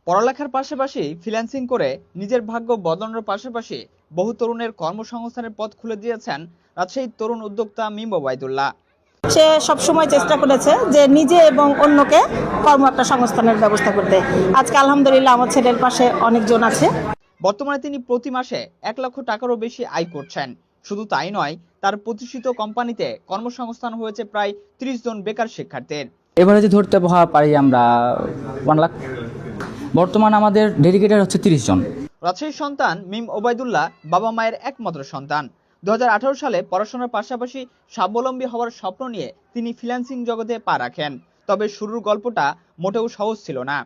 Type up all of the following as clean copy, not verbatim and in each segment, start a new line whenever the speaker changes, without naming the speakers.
পড়ালেখার পাশাপাশি ফ্রিল্যান্সিং করে নিজের ভাগ্য বদলানোর পাশাপাশি বহু তরুণের কর্মসংস্থানের পথ খুলে দিয়েছেন রাজশাহীর তরুণ উদ্যোক্তা মিম ওবায়দুল্লাহ।
সে সবসময় চেষ্টা করেছে যে নিজে এবং অন্যকে কর্ম একটা সংস্থানের ব্যবস্থা করতে। আজকে আলহামদুলিল্লাহ আমার ছেলের পাশে অনেকজন আছে।
বর্তমানে তিনি প্রতি মাসে ১ লক্ষ টাকারও বেশি আয় করছেন। শুধু তাই নয়, তার প্রতিষ্ঠিত কোম্পানিতে কর্মসংস্থান হয়েছে প্রায় ৩০ জন বেকার শিক্ষার্থীর।
এভারেজে ধরতে পারি আমরা 1 লাখ। বর্তমান আমাদের ডেডিকেটেড হচ্ছে ৩০ জন।
রাজশাহীর সন্তান মিম ওবায়দুল্লাহ বাবা মায়ের একমাত্র সন্তান। ২০১৮ সালে পড়াশোনার পাশাপাশি স্বাবলম্বী হওয়ার স্বপ্ন নিয়ে তিনি ফ্রিল্যান্সিং জগতে পা রাখেন। তবে শুরুর গল্পটা মোটেও সহজ ছিল না।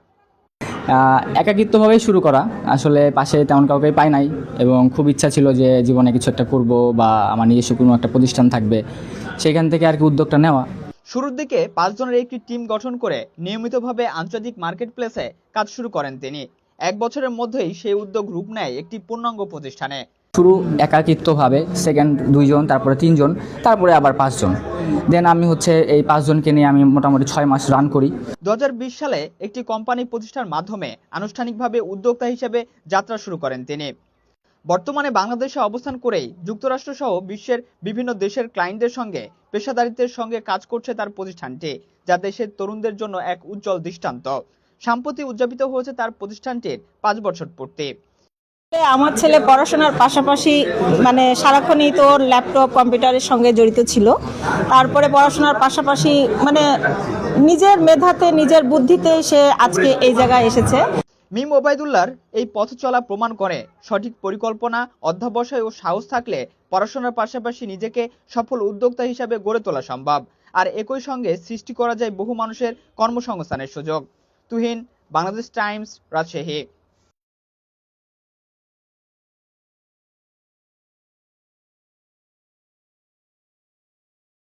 একাকিত্বভাবেই শুরু করা, আসলে পাশে তেমন কাউকে পাই নাই এবং খুব ইচ্ছা ছিল যে জীবনে কিছু একটা করব বা আমার নিজস্ব কোনো একটা প্রতিষ্ঠান থাকবে, সেখান থেকে আর কি উদ্যোগটা নেওয়া।
শুরুর দিকে ৫ জনের একটি টিম গঠন করে নিয়মিতভাবে আন্তর্জাতিক মার্কেট প্লেসে কাজ শুরু করেন তিনি। ১ বছরের মধ্যেই সেই উদ্যোগ রূপ নেয় একটি পূর্ণাঙ্গ প্রতিষ্ঠানে।
শুরু একাকিত্বভাবে, সেকেন্ড ২ জন, তারপরে ৩ জন, তারপরে আবার ৫ জন। দেন আমি এই ৫ জনকে নিয়ে আমি মোটামুটি ৬ মাস রান করি।
২০২০ সালে একটি কোম্পানি প্রতিষ্ঠার মাধ্যমে আনুষ্ঠানিকভাবে উদ্যোক্তা হিসেবে যাত্রা শুরু করেন তিনি। বর্তমানে বাংলাদেশে অবস্থান করেই যুক্তরাষ্ট্র সহ বিশ্বের বিভিন্ন দেশের ক্লায়েন্টদের সঙ্গে পেশাদারিত্বের সঙ্গে কাজ করছে তার প্রতিষ্ঠানটি, যা দেশের তরুণদের জন্য এক উজ্জ্বল দৃষ্টান্ত। সম্প্রতি উদযাপিত হয়েছে তার প্রতিষ্ঠানটির ৫ বছর পূর্তি।
আমার ছেলে পড়াশোনার পাশাপাশি সারাক্ষণই তো ল্যাপটপ কম্পিউটারের সঙ্গে জড়িত ছিল। তারপরে পড়াশোনার পাশাপাশি নিজের মেধাতে নিজের বুদ্ধিতে সে আজকে এই জায়গায় এসেছে।
মিম ওবায়দুল্লাহর এই পথ চলা প্রমাণ করে সঠিক পরিকল্পনা, অধ্যবসায় ও সাহস থাকলে পড়াশোনার পাশাপাশি নিজেকে সফল উদ্যোক্তা হিসাবে গড়ে তোলা সম্ভব। আর একই সঙ্গে সৃষ্টি করা যায় বহু মানুষের কর্মসংস্থানের সুযোগ। তুহিন, বাংলাদেশ টাইমস, রাজশাহী।